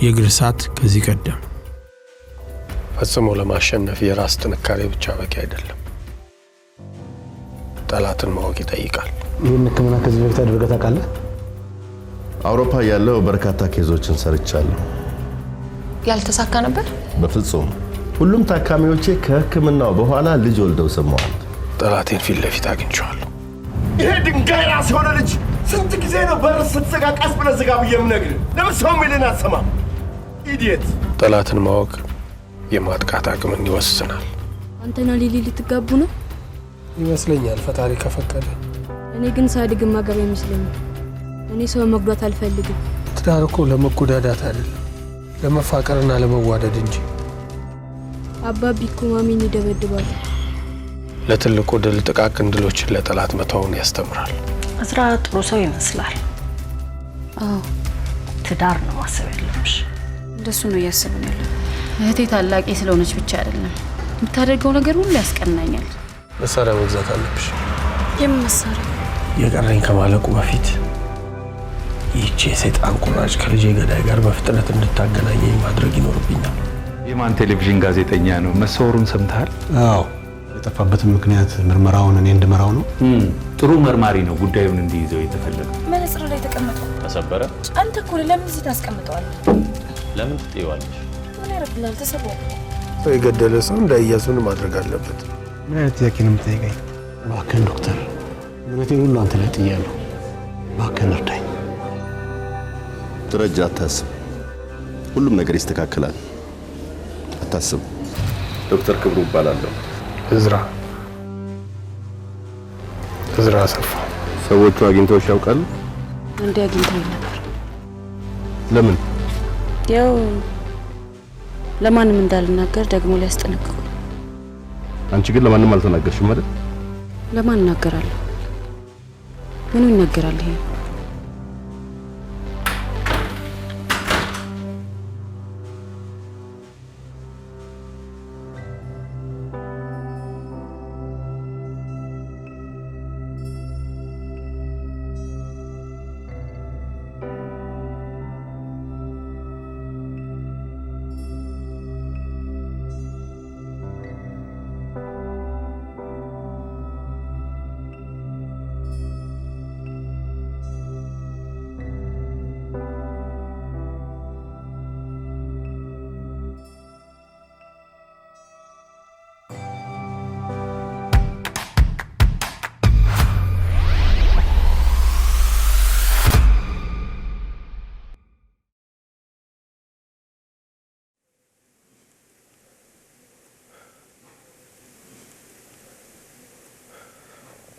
የግርሳት ከዚህ ቀደም ፈጽሞ ለማሸነፍ የራስ ጥንካሬ ብቻ በቂ አይደለም። ጠላትን ማወቅ ይጠይቃል። ይህን ህክምና ከዚህ በፊት አድርገህ ታውቃለህ? አውሮፓ ያለው በርካታ ኬዞችን ሰርቻለሁ። ያልተሳካ ነበር? በፍጹም ሁሉም ታካሚዎቼ ከህክምናው በኋላ ልጅ ወልደው ሰማዋል። ጠላቴን ፊት ለፊት አግኝቼዋለሁ። ይሄ ድንጋይ ራስ የሆነ ልጅ ስንት ጊዜ ነው በር ስትዘጋ ቀስ ብለህ ዝጋ ብዬ የምነግርህ? ለምን ሰው የሚልህን አትሰማም? ኢዲየት! ጠላትን ማወቅ የማጥቃት አቅምን ይወስናል። አንተና ሊሊ ልትጋቡ ነው ይመስለኛል፣ ፈጣሪ ከፈቀደ። እኔ ግን ሳድግ ማገባ ይመስለኛል። እኔ ሰው መጉዳት አልፈልግም። ትዳር እኮ ለመጎዳዳት አይደለም፣ ለመፋቀርና ለመዋደድ እንጂ። አባቢ እኮ ማሚን ይደበድባል። ለትልቁ ድል ጥቃቅን ድሎችን ለጠላት መተውን ያስተምራል። እዝራ ጥሩ ሰው ይመስላል። አዎ ትዳር ነው ማሰብ ያለብሽ። እንደሱ ነው እያሰብን ያለው። እህቴ ታላቄ ስለሆነች ብቻ አይደለም የምታደርገው ነገር ሁሉ ያስቀናኛል። መሳሪያ መግዛት አለብሽ። የምን መሳሪያ? የቀረኝ ከማለቁ በፊት ይህቺ የሰይጣን ቁራጭ ከልጄ ገዳይ ጋር በፍጥነት እንድታገናኘኝ ማድረግ ይኖርብኛል። የማን ቴሌቪዥን ጋዜጠኛ ነው? መሰወሩን ሰምተሃል? አዎ፣ የጠፋበትን ምክንያት ምርመራውን እኔ እንድመራው ነው። ጥሩ መርማሪ ነው ጉዳዩን እንዲይዘው የተፈለገው። መነጽር ላይ ተቀመጠ። ተሰበረ። አንተ እኮ ለምን እዚህ ታስቀምጠዋለህ? ለምን ትጥይዋለሽ? ምን ያደርግልሃል? ተሰበረ። ሰው የገደለ ሰው እንዳይያዙን ማድረግ አለበት። ምን አይነት ጥያቄ ነው የምትጠይቀኝ? እባክህን ዶክተር፣ እውነቴን ሁሉ አንተ ላይ ጥያለሁ። እባክህን እርዳኝ። ደረጃ አታስብ፣ ሁሉም ነገር ይስተካከላል። አታስብ። ዶክተር ክብሩ እባላለሁ። እዝራ አሰፋ። ሰዎቹ አግኝተውሽ ያውቃሉ? አንዴ አግኝተውኝ ነበር። ለምን? ያው ለማንም እንዳልናገር ደግሞ ሊያስጠነቅቁ። አንቺ ግን ለማንም አልተናገርሽም አይደል? ለማን እናገራለሁ? ምኑ ይናገራል ይሄ?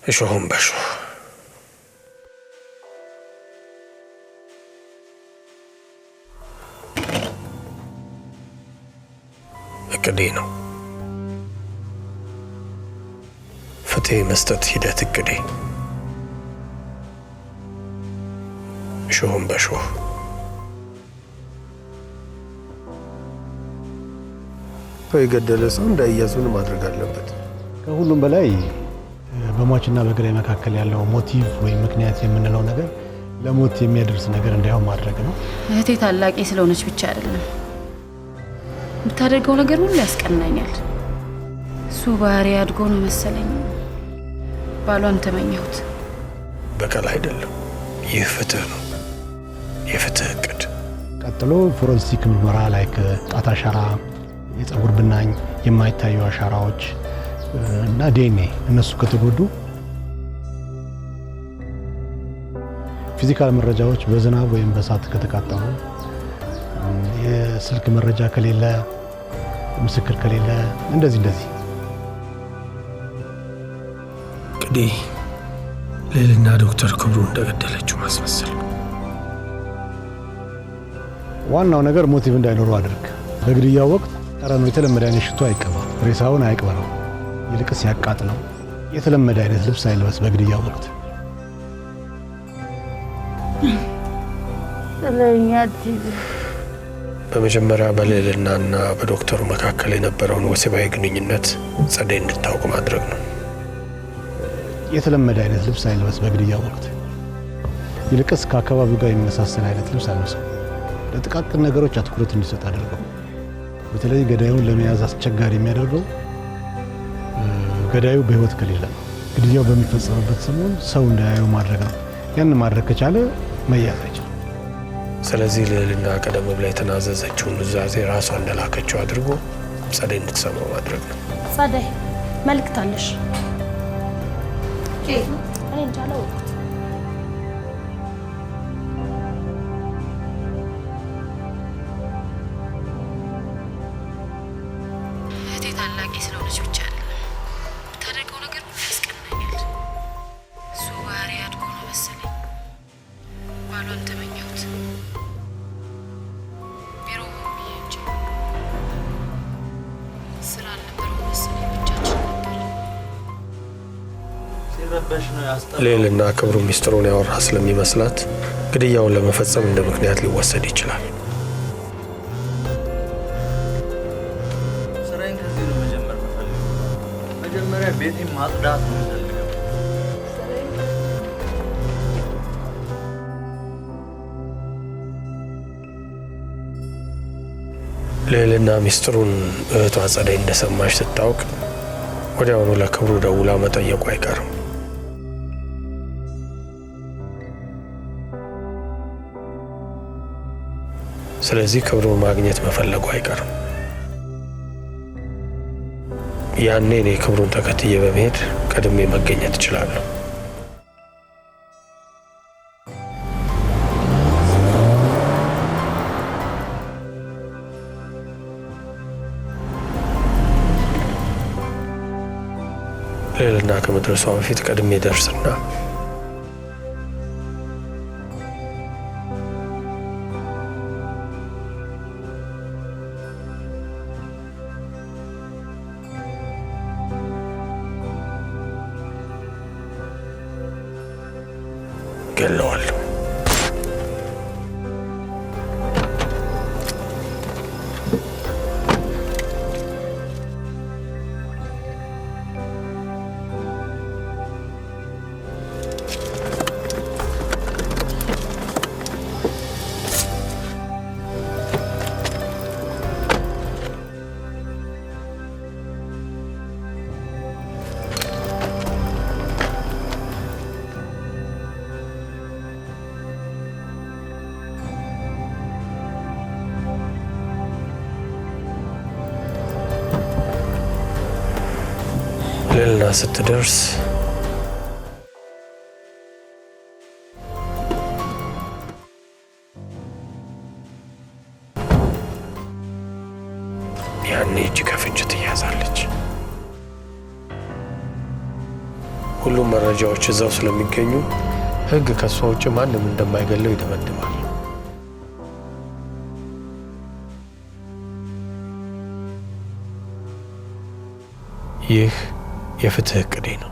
እሾህም በሾህ እቅዴ ነው። ፍትህ መስጠት ሂደት እቅዴ። እሾህም በሾህ ሰው የገደለ ሰው እንዳይያዙን ማድረግ አለበት። ከሁሉም በላይ በሟችና በገዳይ መካከል ያለው ሞቲቭ ወይም ምክንያት የምንለው ነገር ለሞት የሚያደርስ ነገር እንዳይሆን ማድረግ ነው። እህቴ ታላቄ ስለሆነች ብቻ አይደለም የምታደርገው ነገር ሁሉ ያስቀናኛል። እሱ ባህሪ አድጎ ነው መሰለኝ ባሏን ተመኘሁት። በቀል አይደለም፣ ይህ ፍትህ ነው። የፍትህ እቅድ። ቀጥሎ ፎረንሲክ ምርመራ ላይ ጣት አሻራ፣ የፀጉር ብናኝ፣ የማይታዩ አሻራዎች እና ዲኤንኤ እነሱ ከተጎዱ ፊዚካል መረጃዎች በዝናብ ወይም በእሳት ከተቃጠሉ፣ የስልክ መረጃ ከሌለ፣ ምስክር ከሌለ እንደዚህ እንግዲህ ሌልና ዶክተር ክብሩ እንደገደለችው ማስመሰል። ዋናው ነገር ሞቲቭ እንዳይኖረው አድርግ። በግድያው ወቅት ጠረኑ የተለመደ አይነት ሽቶ አይቀባ፣ ሬሳውን አይቅበረው፣ ይልቅስ ያቃጥለው። የተለመደ አይነት ልብስ አይልበስ በግድያው ወቅት። በመጀመሪያ በሌልናና በዶክተሩ መካከል የነበረውን ወሲባዊ ግንኙነት ጸደይ እንድታውቅ ማድረግ ነው። የተለመደ አይነት ልብስ አይልበስ በግድያው ወቅት። ይልቅስ ከአካባቢው ጋር የሚመሳሰል አይነት ልብስ አልብሰው። ለጥቃቅን ነገሮች አትኩረት እንዲሰጥ አድርገው። በተለይ ገዳዩን ለመያዝ አስቸጋሪ የሚያደርገው ገዳዩ በህይወት ከሌለ ነው። ግድያው በሚፈጸምበት ሰሞን ሰው እንዳያየው ማድረግ ነው። ያን ማድረግ ከቻለ መያዝ አይችልም። ስለዚህ ልዕልና ቀደም ብላ የተናዘዘችውን ኑዛዜ ራሷ እንደላከችው አድርጎ ጸደይ እንድትሰማው ማድረግ ነው። ጸደይ መልእክት አለሽ? እኔ እንጃ አላወቅሁትም። እህቴ ታላቂ ስለሆነች ብቻ አይደለም የምታደርገው ነገር ሁሉ ያስቀናኛል። እሱ ባህሪ አድጎ ነው መሰለኝ ባሏን ተመኘሁት። ቢሮ ብዬ እንጂ ስራ አልነበረው መሰለኝ ብቻችን ነበር። ልዕልና ክብሩ ሚስጥሩን ያወራ ስለሚመስላት ግድያውን ለመፈጸም እንደ ምክንያት ሊወሰድ ይችላል። ስራዬን ከዚህ ነው መጀመር የምፈልገው። መጀመሪያ ቤቴን ማጽዳት ነው የምፈልገው። ልዕልና ሚስጥሩን እህቷ ጸደይ እንደሰማች ስታውቅ ወዲያውኑ ለክብሩ ደውላ መጠየቁ አይቀርም። ስለዚህ ክብሩን ማግኘት መፈለጉ አይቀርም። ያኔ እኔ ክብሩን ተከትዬ በመሄድ ቀድሜ መገኘት እችላለሁ። ልዕልና ከመድረሷ በፊት ቀድሜ ደርስና ገለዋለሁ። ልዕልና ስትደርስ ያኔ እጅ ከፍንጅ ትያዛለች። ሁሉም መረጃዎች እዛው ስለሚገኙ ሕግ ከሷ ውጭ ማንም እንደማይገለው ይደመድማል። ይህ የፍትህ እቅዴ ነው።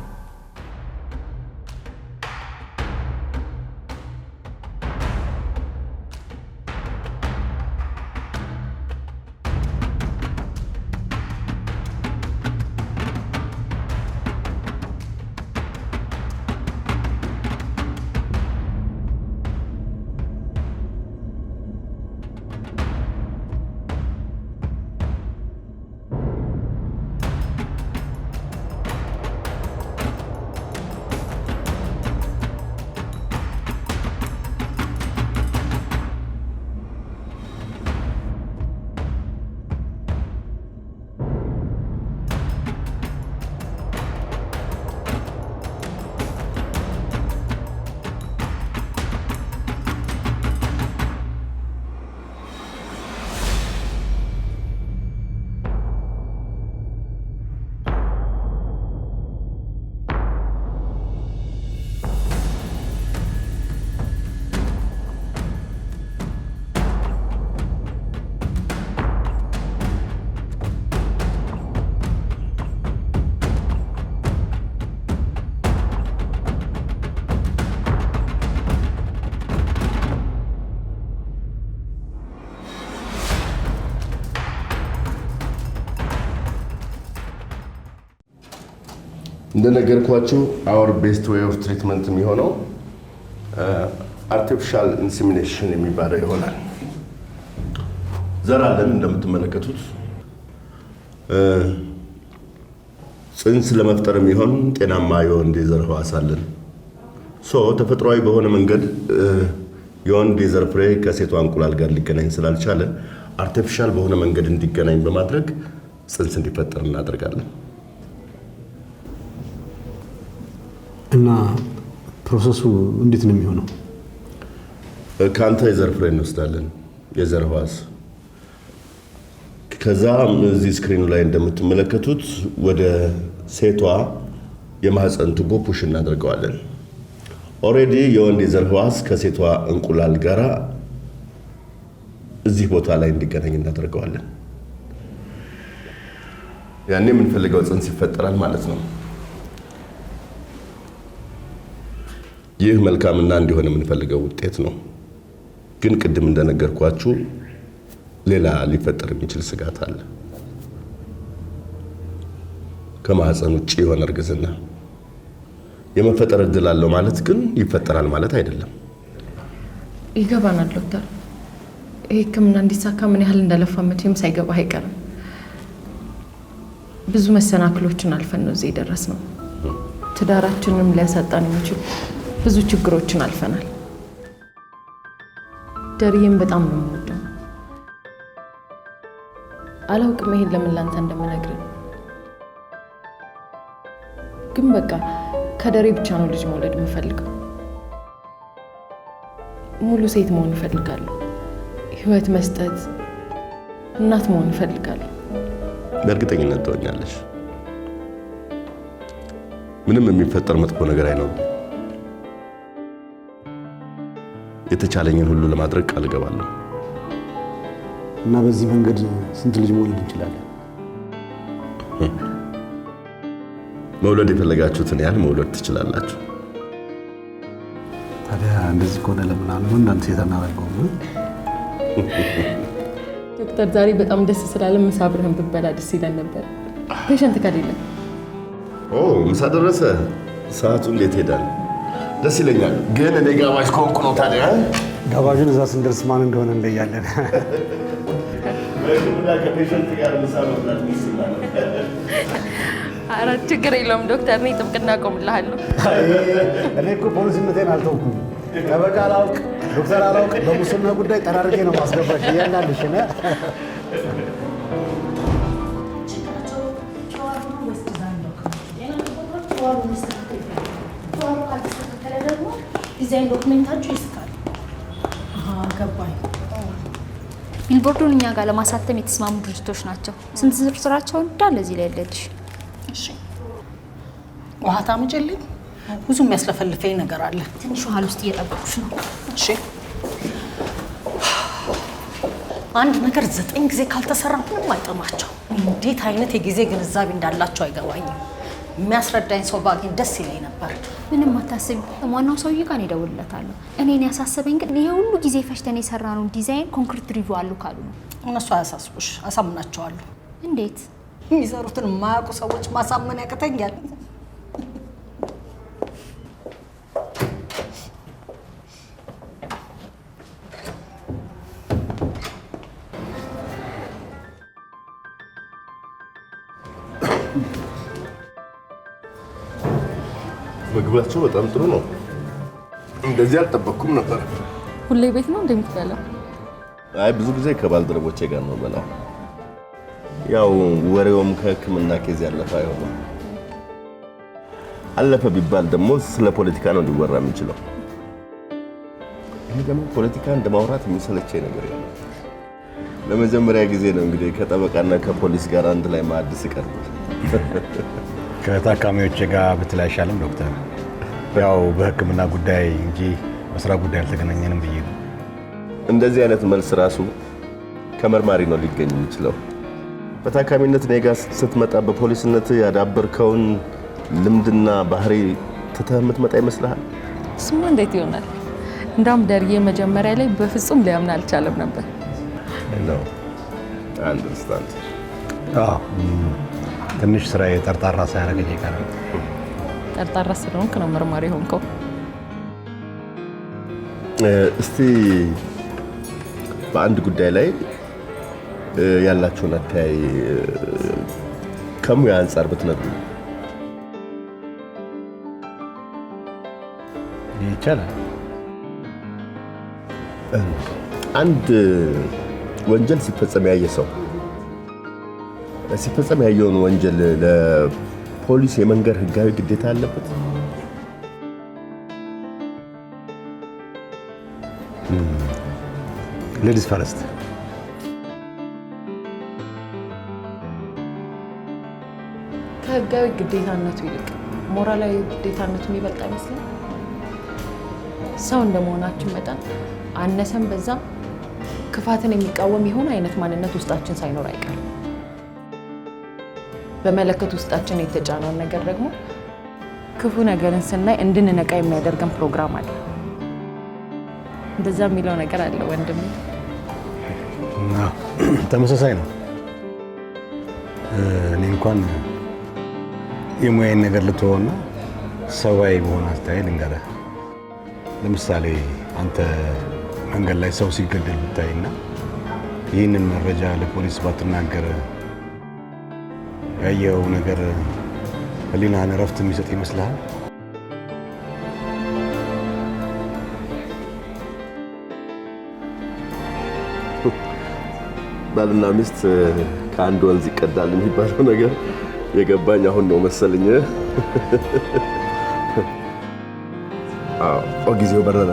እንደነገርኳችሁ our best way of treatment የሚሆነው artificial insemination የሚባለው ይሆናል። ዘር አለን እንደምትመለከቱት ጽንስ ለመፍጠር የሚሆን ጤናማ የወንድ የዘር ህዋስ አለን። ተፈጥሯዊ በሆነ መንገድ የወንድ የዘር ፍሬ ከሴቷ እንቁላል ጋር ሊገናኝ ስላልቻለ አርቲፊሻል በሆነ መንገድ እንዲገናኝ በማድረግ ጽንስ እንዲፈጠር እናደርጋለን። እና ፕሮሰሱ እንዴት ነው የሚሆነው? ከአንተ የዘር ፍሬ እንወስዳለን፣ የዘር ህዋስ። ከዛ እዚህ ስክሪኑ ላይ እንደምትመለከቱት ወደ ሴቷ የማህፀን ቱቦ ፑሽ እናደርገዋለን። ኦሬዲ የወንድ የዘር ህዋስ ከሴቷ እንቁላል ጋር እዚህ ቦታ ላይ እንዲገናኝ እናደርገዋለን። ያኔ የምንፈልገው ጽንስ ይፈጠራል ማለት ነው። ይህ መልካምና እንዲሆን የምንፈልገው ውጤት ነው። ግን ቅድም እንደነገርኳችሁ ሌላ ሊፈጠር የሚችል ስጋት አለ። ከማህፀን ውጭ የሆነ እርግዝና የመፈጠር እድል አለው ማለት ግን ይፈጠራል ማለት አይደለም። ይገባናል ዶክተር። ይሄ ህክምና እንዲሳካ ምን ያህል እንደለፋ መቼም ሳይገባ አይቀርም። ብዙ መሰናክሎችን አልፈን ነው እዚህ የደረስነው። ትዳራችንንም ሊያሳጣን የሚችሉ ብዙ ችግሮችን አልፈናል። ደርዬም በጣም ነው የምወደው። አላውቅም ይሄን ለምን ላንተ እንደምነግርህ፣ ግን በቃ ከደሬ ብቻ ነው ልጅ መውለድ የምፈልገው። ሙሉ ሴት መሆን እፈልጋለሁ። ህይወት መስጠት፣ እናት መሆን እፈልጋለሁ። በእርግጠኝነት ትሆኛለሽ። ምንም የሚፈጠር መጥፎ ነገር አይኖርም። የተቻለኝን ሁሉ ለማድረግ ቃል እገባለሁ። እና በዚህ መንገድ ስንት ልጅ መውለድ እንችላለን? መውለድ የፈለጋችሁትን ያህል መውለድ ትችላላችሁ። ታዲያ እንደዚህ ከሆነ ለምን አንዱ እንዳንተ ሴት አናደርገውም? ዶክተር ዛሬ በጣም ደስ ስላለ ምሳ አብረን ብበላ ደስ ይለን ነበር። ፔሸንት ከሌለ ምሳ ደረሰ። ሰዓቱ እንዴት ሄዳል? ደስ ይለኛል። ግን እኔ ጋባዥ ከሆንኩ ነው። ታዲያ ጋባዡን እዛ ስንደርስ ማን እንደሆነ እንለያለን። ከፔሸንት ጋር ምሳ መብላት ይስላል። ኧረ ችግር የለውም ዶክተር፣ እኔ ጥብቅና አቆምልሃለሁ። እኔ እኮ ፖሊስነቴን አልተውኩም። ጠበቃ አላውቅ፣ ዶክተር አላውቅ፣ በሙስና ጉዳይ ጠራርጌ ነው ማስገባሽ እያንዳንድሽ ነ ዲዛይን ዶክመንታችሁ ይስካል። ገባኝ። ቢልቦርዱን እኛ ጋር ለማሳተም የተስማሙ ድርጅቶች ናቸው። ስንት ዝርዝራቸውን እንዳለ እዚህ ላይ ያለልሽ። እሺ፣ ውሃ ታምጪልኝ። ብዙ የሚያስለፈልፈኝ ነገር አለ። ትንሽ ውሃ ውስጥ እየጠበቁሽ ነው። እሺ። አንድ ነገር 9 ጊዜ ካልተሰራ ምንም አይጠማቸው። እንዴት አይነት የጊዜ ግንዛቤ እንዳላቸው አይገባኝም። የሚያስረዳኝ ሰው ባገኝ ደስ ይለኝ ነበር። ምንም አታስቢ፣ ዋናው ሰውዬ ጋር እደውልለታለሁ። እኔን ያሳሰበኝ ግን ይሄ ሁሉ ጊዜ ፈጅተን የሰራነውን ዲዛይን ኮንክሪት ሪቪው አሉ ካሉ ነው። እነሱ አያሳስቡሽ፣ አሳምናቸዋለሁ። እንዴት? የሚሰሩትን የማያውቁ ሰዎች ማሳመን ያቅተኛል። ምግባቸው በጣም ጥሩ ነው። እንደዚህ አልጠበቅኩም ነበር። ሁሌ ቤት ነው እንደምትበላው? አይ ብዙ ጊዜ ከባልደረቦቼ ጋር ነው በላው። ያው ወሬውም ከህክምና ኬዝ ያለፈ አይሆንም። አለፈ ቢባል ደግሞ ስለ ፖለቲካ ነው ሊወራ የሚችለው። ይሄ ደግሞ ፖለቲካ እንደማውራት የሚሰለቸኝ ነገር የለም። ለመጀመሪያ ጊዜ ነው እንግዲህ ከጠበቃና ከፖሊስ ጋር አንድ ላይ ማዕድ ስቀርብ። ከታካሚዎች ጋር ብትል አይሻልም ዶክተር? ያው በህክምና ጉዳይ እንጂ በስራ ጉዳይ አልተገናኘንም ብዬ ነው። እንደዚህ አይነት መልስ ራሱ ከመርማሪ ነው ሊገኝ የሚችለው። በታካሚነት እኔ ጋር ስትመጣ በፖሊስነት ያዳበርከውን ልምድና ባህሪ ትተህ የምትመጣ ይመስልሃል? እሱማ እንዴት ይሆናል? እንዳውም ደርዬ መጀመሪያ ላይ በፍጹም ሊያምን አልቻለም ነበር። ነው አንደርስታንድ። ትንሽ ስራ የጠርጣራ ሳያረገኝ ይቀራል። ጠርጣራ ስለሆንክ ነው መርማሪ ሆንከው። እስቲ በአንድ ጉዳይ ላይ ያላችሁን አተያይ ከሙያ አንጻር ብትነግሩ ይቻላል። አንድ ወንጀል ሲፈጸም ያየ ሰው ሲፈጸም ያየውን ወንጀል ለፖሊስ የመንገር ህጋዊ ግዴታ አለበት? ሌዲስ ፈረስት። ከህጋዊ ግዴታነቱ ይልቅ ሞራላዊ ግዴታነቱ የሚበልጥ አይመስልም? ሰው እንደመሆናችን መጠን አነሰም በዛም ክፋትን የሚቃወም የሆነ አይነት ማንነት ውስጣችን ሳይኖር አይቀርም። በመለከት ውስጣችን የተጫነውን ነገር ደግሞ ክፉ ነገርን ስናይ እንድንነቃ የሚያደርገን ፕሮግራም አለ። እንደዛ የሚለው ነገር አለ ወንድሜ። ተመሳሳይ ነው። እኔ እንኳን የሙያዬን ነገር ልትሆና ሰዋይ በሆነ አስተያየት ልንገርህ። ለምሳሌ አንተ መንገድ ላይ ሰው ሲገደል ብታይና ይህንን መረጃ ለፖሊስ ባትናገር ያየው ነገር ህሊናህን እረፍት የሚሰጥ ይመስልሃል? ባልና ሚስት ከአንድ ወንዝ ይቀዳል የሚባለው ነገር የገባኝ አሁን ነው መሰለኝ። አዎ ጊዜው በረረ።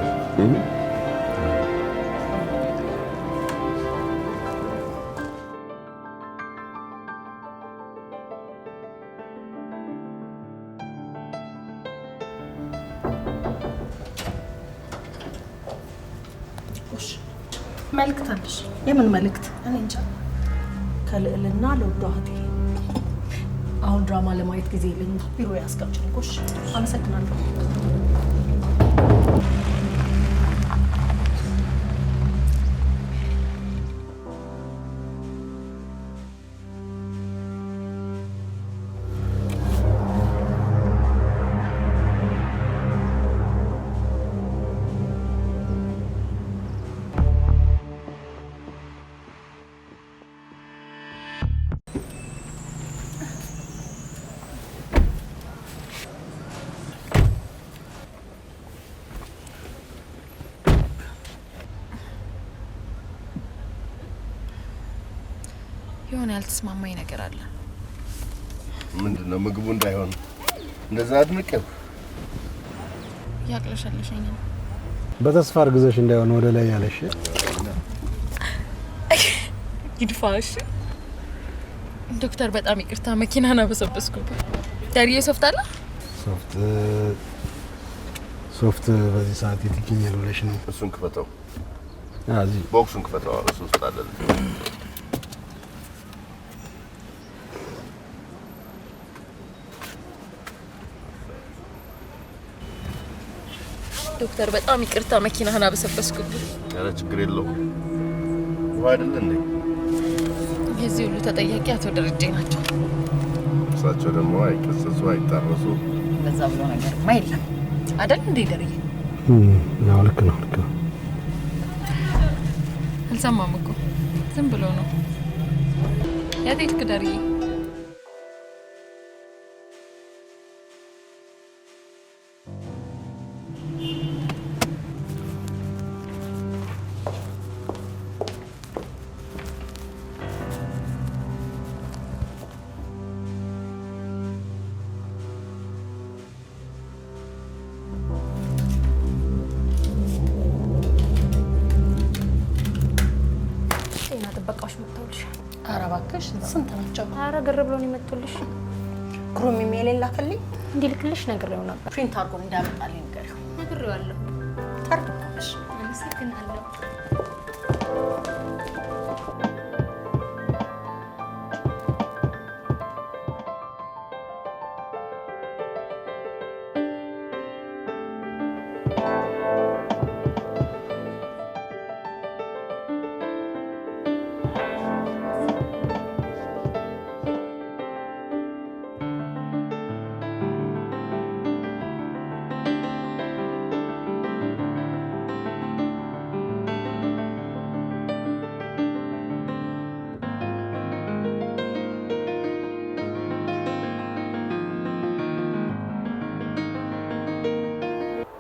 መልእክት አለሽ? የምን መልእክት? እኔ እንጃ። ከልዕልና ለውዷ እህቴ አሁን ድራማ ለማየት ጊዜ የለኝም። ቢሮ ያስቀምጪልኝ። እሺ፣ አመሰግናለሁ። የሆነ ያልተስማማኝ ነገር አለ። ምንድነው? ምግቡ እንዳይሆን እንደዛ አድንቀው ያቅለሸለሸኝ ነው። በተስፋ እርግዘሽ እንዳይሆን ወደ ላይ ያለሽ ይድፋሽ። ዶክተር በጣም ይቅርታ፣ መኪናና በሰበስኩበት። ዳሪዬ ሶፍት አለ? ሶፍት በዚህ ሰዓት የት ይገኛል ብለሽ ነው? እሱን ክፈተው። እዚህ ቦክሱን ክፈተው። እሱ ውስጥ አለ። ዶክተር በጣም ይቅርታ፣ መኪናህን አበሰበስኩብህ። ኧረ ችግር የለውም። ውሃ አይደለ እንዴ? የዚህ ሁሉ ተጠያቂ አቶ ደረጀ ናቸው። እሳቸው ደግሞ አይከሰሱ አይጣረሱ። ለዛ ብሎ ነገርማ የለም አይደል እንዴ ደርዬ? ነው። ልክ ነው፣ ልክ ነው። አልሰማም እኮ ዝም ብሎ ነው። የት ሄድክ ደርዬ? ኧረ እባክሽ ስንት ናቸው? ኧረ ግር ብሎ ነው የመጡልሽ። ግሩም ኢሜል ላከልኝ እንዲልክልሽ ነግሬው ነበር። ፕሪንት አድርጎ እንዳመጣልኝ ንገሪው። ነግሬዋለሁ። ተርድሽ። አመሰግናለሁ።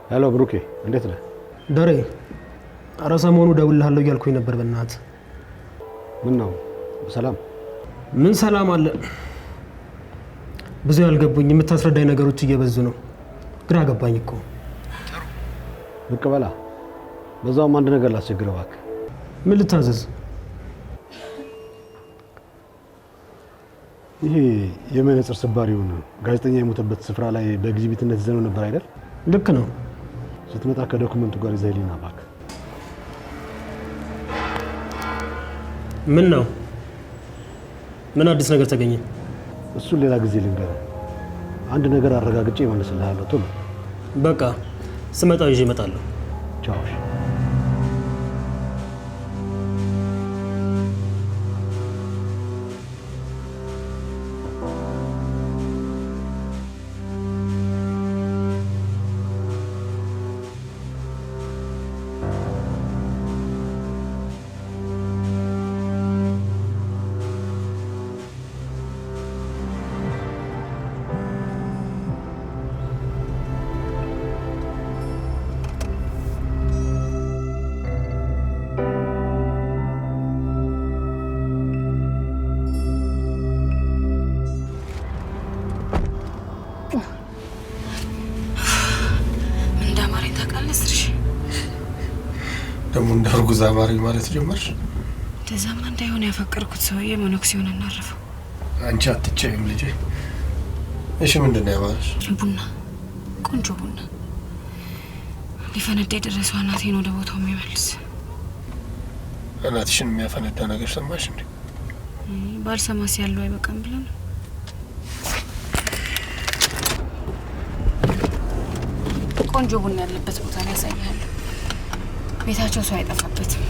ሄሎ ብሩኬ፣ እንዴት ነህ? ደሬ፣ ኧረ ሰሞኑ እደውልልሃለሁ እያልኩኝ ነበር። በእናትህ ምን ነው? ሰላም? ምን ሰላም አለ? ብዙ ያልገቡኝ የምታስረዳኝ ነገሮች እየበዙ ነው። ግራ ገባኝ እኮ። ብቅ በላ። በዛውም አንድ ነገር ላስቸግረህ እባክህ። ምን ልታዘዝ? ይሄ የመነጽር ስባሪውን ጋዜጠኛ የሞተበት ስፍራ ላይ በኤግዚቢትነት ይዘነው ነበር አይደል? ልክ ነው። ስትመጣ ከዶክመንቱ ጋር ይዘህልኝ ና እባክህ። ምን ነው? ምን አዲስ ነገር ተገኘ? እሱን ሌላ ጊዜ ልንገርህ። አንድ ነገር አረጋግጬ እመልስልሃለሁ። ቶሎ በቃ ስመጣ ይዤ እመጣለሁ። ቻው። ደግሞ እንዳርጉዝ አማረኝ ማለት ጀመርሽ? እንደዛማ እንዳይሆን ያፈቀርኩት ሰውዬ መነኩሴውን እናረፈው። አንቺ አትቻይም ልጄ። እሺ ምንድን ነው ያማረሽ? ቡና፣ ቆንጆ ቡና ሊፈነዳ የደረሰው እናቴን ወደ ቦታው የሚመልስ። እናትሽን የሚያፈነዳ ነገር ሰማሽ እንዴ? ባልሰማስ ያለው አይበቃም ብለን ነው። ቆንጆ ቡና ያለበት ቦታ ላይ ያሳያለሁ። ቤታቸው ሰው አይጠፋበትም።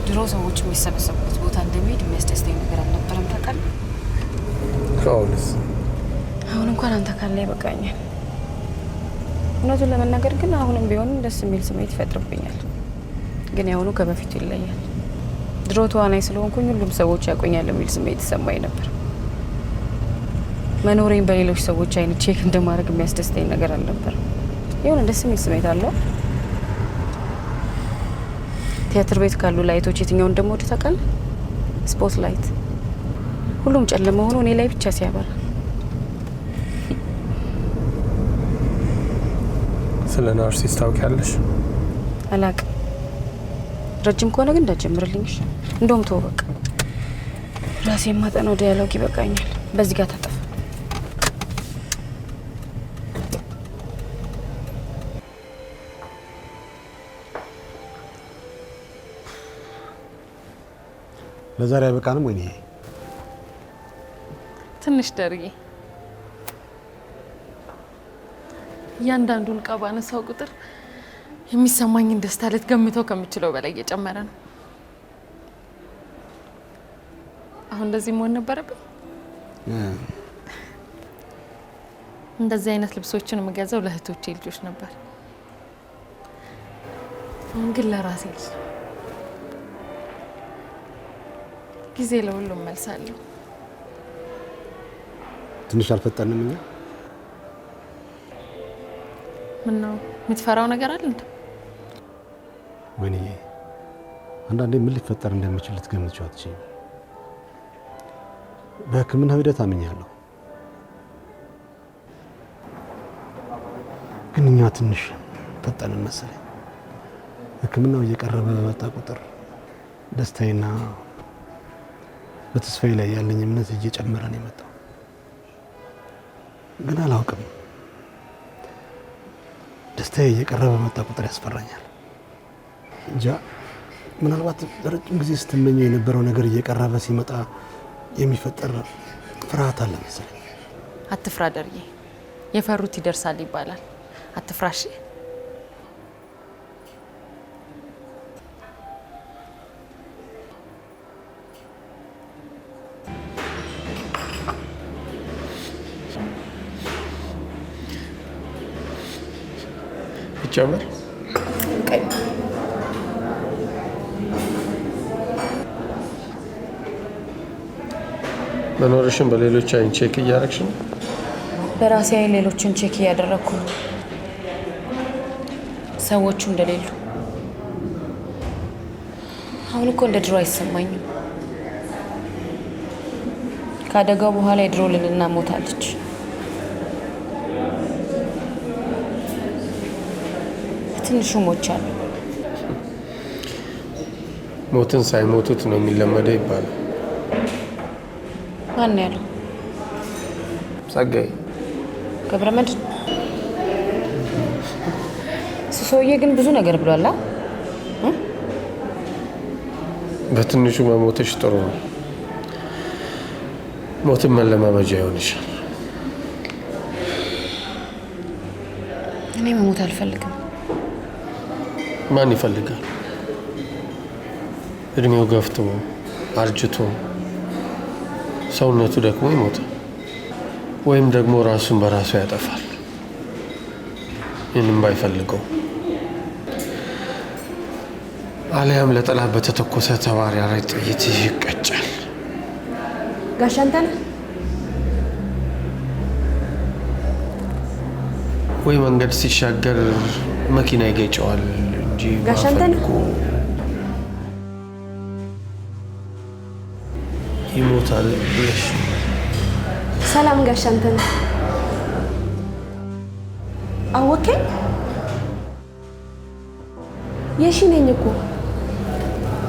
ድሮ ሰዎች የሚሰበሰቡበት ቦታ እንደሚሄድ የሚያስደስተኝ ነገር አልነበረም። ታውቃለህ? ከአሁንስ? አሁን እንኳን አንተ ካለ ይበቃኛል። እውነቱን ለመናገር ግን አሁንም ቢሆን ደስ የሚል ስሜት ይፈጥርብኛል። ግን ያሁኑ ከበፊቱ ይለያል። ድሮ ተዋናይ ስለሆንኩኝ ሁሉም ሰዎች ያቆኛል የሚል ስሜት ይሰማኝ ነበር። መኖሬን በሌሎች ሰዎች አይነት ቼክ እንደማድረግ የሚያስደስተኝ ነገር አልነበረም። የሆነ ደስ የሚል ስሜት አለው። ቲያትር ቤት ካሉ ላይቶች የትኛው እንደምወድ ታውቃለህ? ስፖት ላይት። ሁሉም ጨለማ ሆኖ እኔ ላይ ብቻ ሲያበራ። ስለ ናርሲስ ታውቂያለሽ? አላውቅም። ረጅም ከሆነ ግን እንዳትጀምርልኝ እሺ? እንደውም ተወው በቃ። ራሴ የማጠናው ዲያሎግ ይበቃኛል። በዚህ ጋር ታጠፍ። ለዛሬ አይበቃንም ወይ? ትንሽ ደርዬ፣ እያንዳንዱን ዕቃ ባነሳው ቁጥር የሚሰማኝን ደስታ ልትገምተው ከምችለው በላይ እየጨመረ ነው። አሁን እንደዚህ መሆን ነበረብኝ? እንደዚህ አይነት ልብሶችን የምገዛው ለእህቶቼ ልጆች ነበር። አሁን ግን ለራሴ ልጅ ጊዜ ለሁሉም መልሳለሁ። ትንሽ አልፈጠንም እኛ? ምን ነው የምትፈራው ነገር አለ እንዴ? ወይኔ አንዳንዴ ምን ሊፈጠር እንደሚችል ልትገምቺው አትችይም። በሕክምና ሂደት አምኛለሁ፣ ግን እኛ ትንሽ ፈጠንን መሰለኝ። ሕክምናው እየቀረበ በመጣ ቁጥር ደስታዬና በተስፋዬ ላይ ያለኝ እምነት እየጨመረ ነው የመጣው። ግን አላውቅም፣ ደስታዬ እየቀረበ በመጣ ቁጥር ያስፈራኛል። እንጃ፣ ምናልባት ረጅም ጊዜ ስትመኘው የነበረው ነገር እየቀረበ ሲመጣ የሚፈጠር ፍርሃት አለ መሰለኝ። አትፍራ ደርዬ፣ የፈሩት ይደርሳል ይባላል። አትፍራሽ። ይጨመር። መኖርሽን በሌሎች አይን ቼክ እያደረግሽ ነው? በራሴ አይን ሌሎችን ቼክ እያደረግኩ ነው። ሰዎቹ እንደሌሉ። አሁን እኮ እንደ ድሮ አይሰማኝም። ካደጋው በኋላ የድሮ ልልና ሞታለች። ትንሹ ሞቻለሁ። ሞትን ሳይሞቱት ነው የሚለመደው ይባላል። ማን ያለው? ጸጋዬ ገብረመድህን። እሱ ሰውዬ ግን ብዙ ነገር ብሏል። በትንሹ መሞትሽ ጥሩ ነው። ሞትን መለማመጃ ይሆንሻል። እኔ መሞት አልፈልግም። ማን ይፈልጋል? እድሜው ገፍቶ አርጅቶ ሰውነቱ ደክሞ ይሞታል፣ ወይም ደግሞ ራሱን በራሱ ያጠፋል። ይህንም ባይፈልገው አሊያም ለጠላት በተተኮሰ ተባራሪ ጥይት ይቀጫል። ጋሽ አንተነህ ወይ መንገድ ሲሻገር መኪና ይገጨዋል እንጂ ጋሽ አንተነህ ይሞታል ብለሽ። ሰላም ጋሽ አንተነህ አወከኝ? የሺ ነኝ እኮ።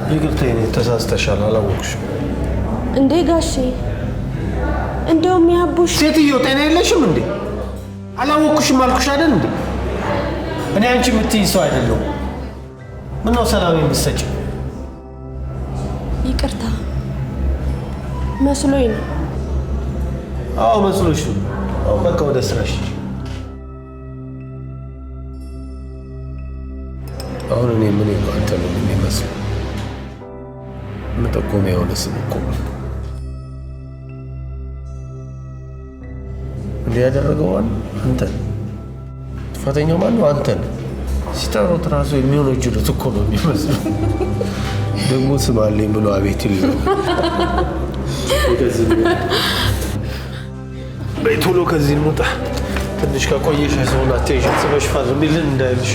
ይቅርታ የኔ ተሳስተሻል፣ አላወቅሽም። እንዴ ጋሼ እንደውም ያቡሽ ሴትዮ ጤና የለሽም እንዴ? አላወቅሽም አልኩሽ አይደል እንዴ? እኔ አንቺ የምትይኝ ሰው አይደለሁም። ምነው ሰላም የምትሰጪ? ይቅርታ መስሎኝ ነው። አዎ መስሎሽ ነው። አሁን በቃ ወደ ስራሽ። አሁን እኔ ምን ነው አንተ ነው የሚመስለው? መጠቆሚያ የሆነ ስም እኮ እንዲህ ያደረገው አንተን። ጥፋተኛው ማን ነው? አንተን። ሲጠሩት ራሱ የሚሆነው ጅሉት እኮ ነው የሚመስለው። ደግሞ ስም አለኝ ብሎ አቤት ይለው። በይ ቶሎ ከዚህ እንውጣ። ትንሽ ከቆየሽ ሰውን አቴንሽን ስበሽ ፋዝሚልን እንዳይልሽ።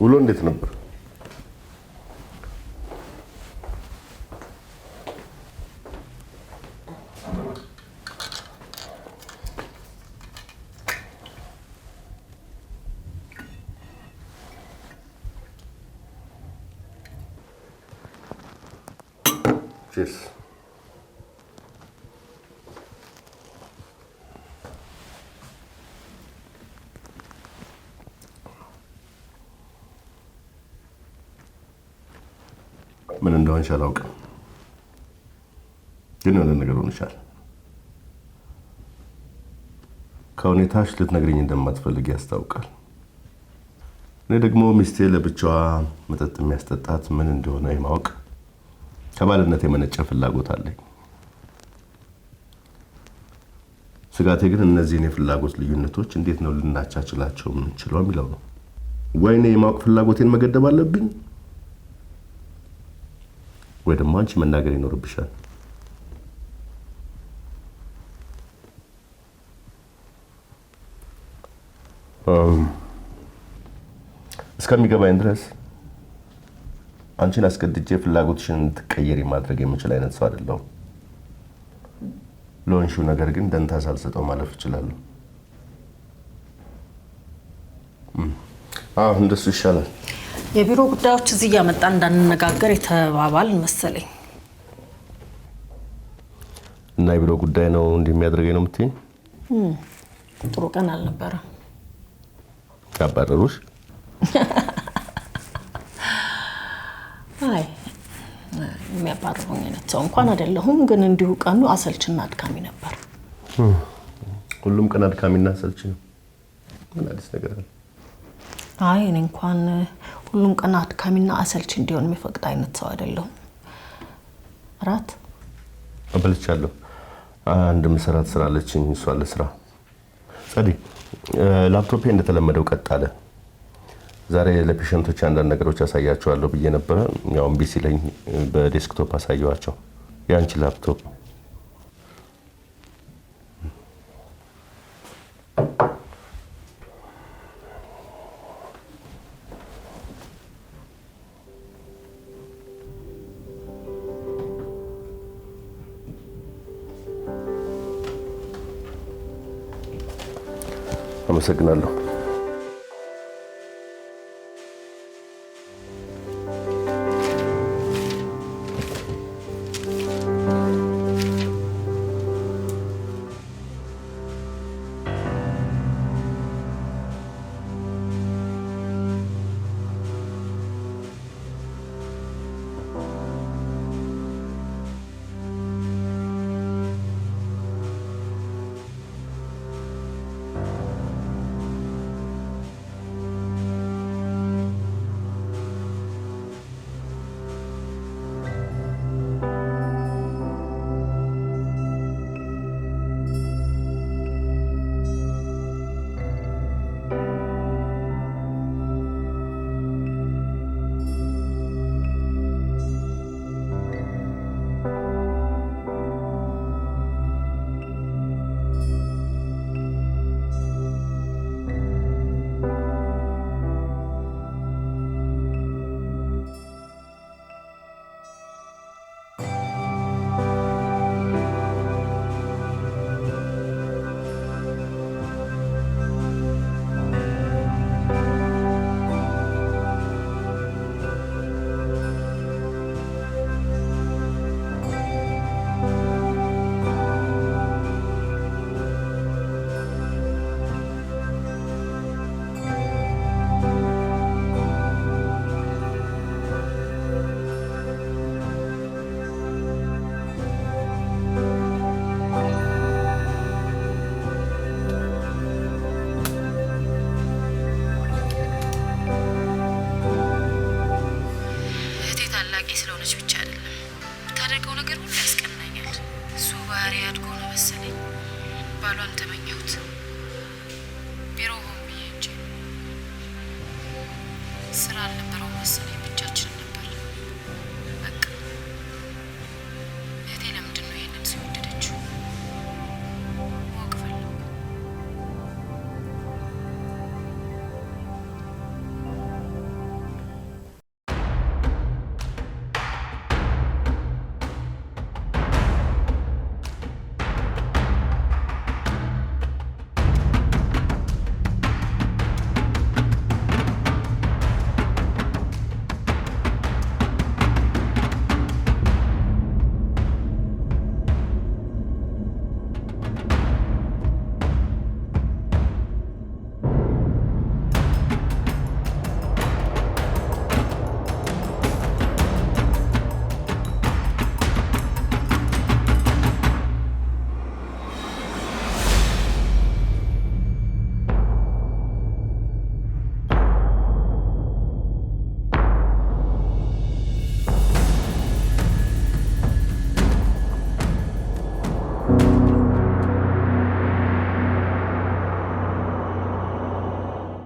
ውሎ እንዴት ነበር? ቺርስ። ምን እንደሆንሽ አላውቅም፣ ግን የሆነ ነገር ሆነሻል። ከሁኔታሽ ልትነግሪኝ እንደማትፈልጊ ያስታውቃል። እኔ ደግሞ ሚስቴ ለብቻዋ መጠጥ የሚያስጠጣት ምን እንደሆነ የማወቅ ከባልነት የመነጨ ፍላጎት አለኝ። ስጋቴ ግን እነዚህን የፍላጎት ልዩነቶች እንዴት ነው ልናቻችላቸው የምንችለው የሚለው ነው። ወይኔ የማወቅ ፍላጎቴን መገደብ አለብኝ፣ ወይ ደግሞ አንቺ መናገር ይኖርብሻል። እስከሚገባኝ ድረስ አንቺን አስገድጄ ፍላጎትሽን እንድትቀየሪ ማድረግ የምችል አይነት ሰው አይደለሁም። ለሆንሽው ነገር ግን ደንታ ሳልሰጠው ማለፍ እችላለሁ። እንደሱ ይሻላል። የቢሮ ጉዳዮች እዚህ እያመጣ እንዳንነጋገር የተባባልን መሰለኝ። እና የቢሮ ጉዳይ ነው እንዲህ የሚያደርገኝ ነው የምትይኝ? ጥሩ ቀን አልነበረም። ያባረሩሽ? አይ የሚያባርሩኝ አይነት ሰው እንኳን አይደለሁም፣ ግን እንዲሁ ቀኑ አሰልችና አድካሚ ነበር። ሁሉም ቀን አድካሚና አሰልች ነው። ምን አዲስ ነገር አለ? አይ እኔ እንኳን ሁሉም ቀን አድካሚና አሰልች እንዲሆን የሚፈቅድ አይነት ሰው አይደለሁም። እራት አበልቻለሁ። አንድ መሰራት ስራ አለችኝ፣ እሷ ለስራ ጸዲ ላፕቶፔ እንደተለመደው ቀጥ አለ። ዛሬ ለፔሸንቶች አንዳንድ ነገሮች አሳያቸዋለሁ ብዬ ነበረ። ያው እምቢ ሲለኝ በዴስክቶፕ አሳየዋቸው። ያንቺ ላፕቶፕ አመሰግናለሁ። ስለሆነች ብቻ አይደለም ታደርገው ነገር ሁሉ ያስቀናኛል። እሱ ባህሪ አድጎ ነው መሰለኝ ባሏን ተመኘሁት። ቢሮ ሆን ብዬ እንጂ ስራ አልነበረው መሰለኝ።